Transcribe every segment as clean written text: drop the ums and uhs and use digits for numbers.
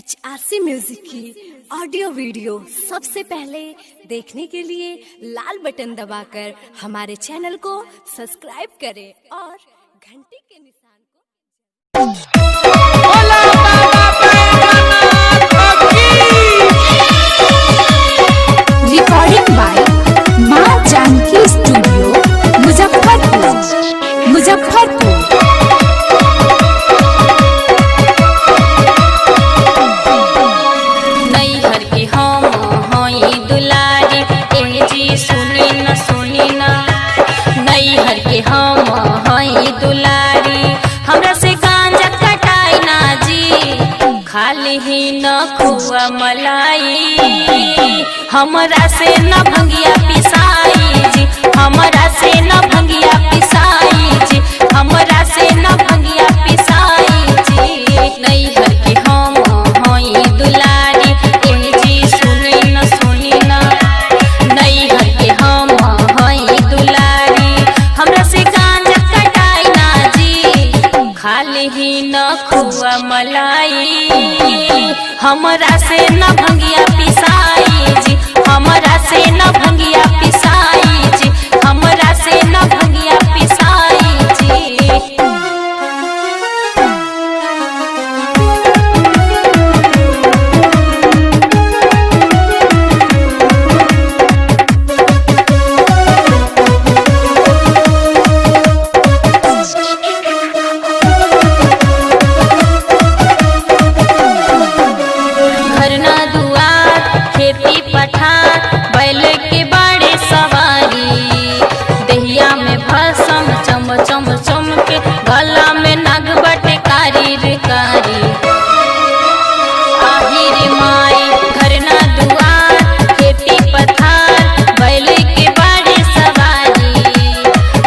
HRC music की audio video सबसे पहले देखने के लिए लाल बटन दबाकर हमारे चैनल को सब्सक्राइब करें और घंटी के निशान को रिकॉर्डिंग बाय मां जानकी स्टूडियो मुजफ्फरपुर। नैहर के हम हई दुलारी ए जी सुनी न नैहर के हम हई दुलारी हमरा से गांजा कटाई ना जी खाली ही न खुआ मलाई हमरा से न भंगिया पिसाई जी हमरा से न भंगिया पिसाई जी हमरा से न भंगिया पिसाई जी नैहर के हम हई दुलारी ए जी सुनी न नैहर के हम हई दुलारी हमरा से गांजा कटाई ना जी खाली ही न खुआ मलाई हमरा से न भंगिया पिसाई जी हमरा से न भंगिया पिसाई जी हमरा से न भंगिया पिसाई जी। घरना दुआर खेती पठार बैल के बाड़े सवारी दहिया में भसम चम चम चम के गला में नाग बटे कारी रे कारी आही रे माई घरना दुआर खेती पठार बैल के बाड़े सवारी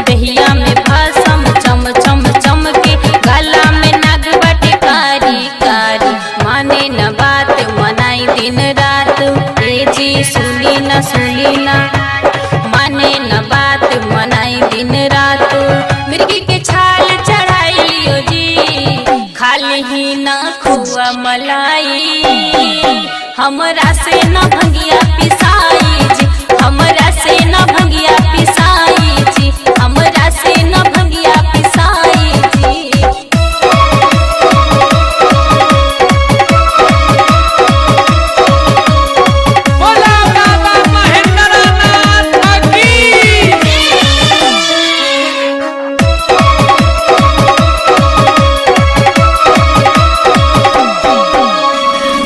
दहिया में भसम चम चम चम के गला में नाग बटे कारी कारी माने न बात मनाई दिन रात ए जी सुनी न माने न बात मनाई दिन रात मिर्गी के छाल चढ़ाई लियो जी खाली ही न खुआ मलाई हमरा से न भंगिया पिसाई जी हमरा से न भंगिया पिसाई जी हमरा से न भंगिया पिसाई जी।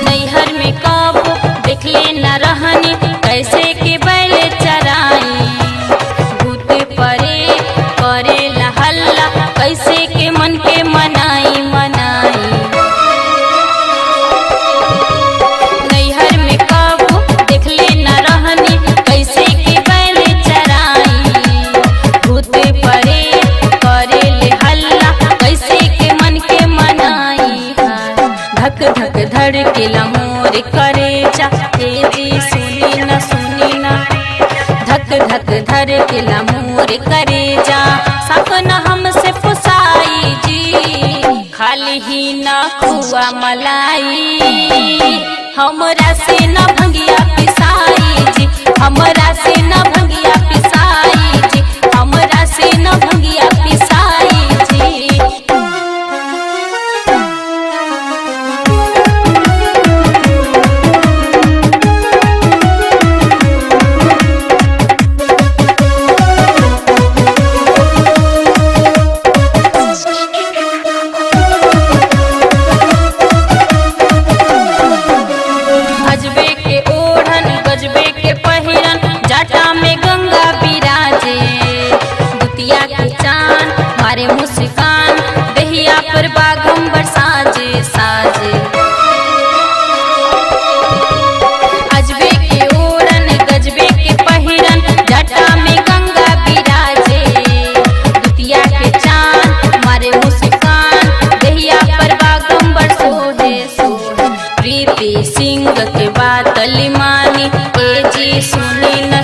नैहर में कब देखले न रहनी कैसे के बैल चराई भूत परे करे ला हल्ला कैसे के मन के मनाई नैहर में कब देखले न रहनी कैसे के बैल चराई भूत परे करे ले हल्ला कैसे के मन के मनाई धक धक धड़ के मोर करे जा ए जी सुनी न धक धक धड़ के मोर करे जा सकन हमसे पुसाई जी खाली ही न खुआ मलाई हमरा से न भंगिया पिसाई जी हमरा से न भंगिया पिसाई जी हमरा से न भंगिया पिसाई जी। अजबे के ओढ़न गजबे के पहिरन जाटा में गंगा बिराजे दुतिया के चांद मारे मुस्कान दहिया पर बागंबर साजे साजे अजबे के ओढ़न गजबे के पहिरन जाटा में गंगा बिराजे दुतिया के चांद मारे मुस्कान दहिया पर बागंबर सोहे सोहे प्रीति सिंह के बात लिमानी ए जी सुनी न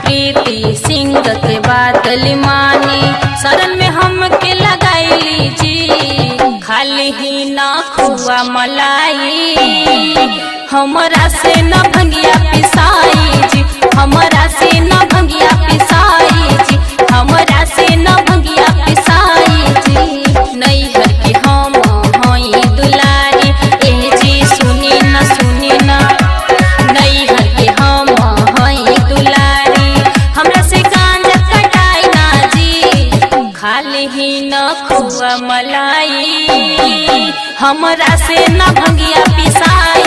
प्रीति सिंह के बात लिमानी शरण में हम के लगाई जी खाली ही ना खुआ मलाई, हमरा से न भंगिया पिसाई जी, हमरा से न भंगिया पिसाई जी, हमरा से न भंगिया पिसाई जी। नैहर के हम हई दुलारी, ए जी सुनी न नैहर के हम हई दुलारी, हमरा से गांजा कटाई ना जी, खाली ही न खुआ मलाई, हमरा से न भंगिया पिसाई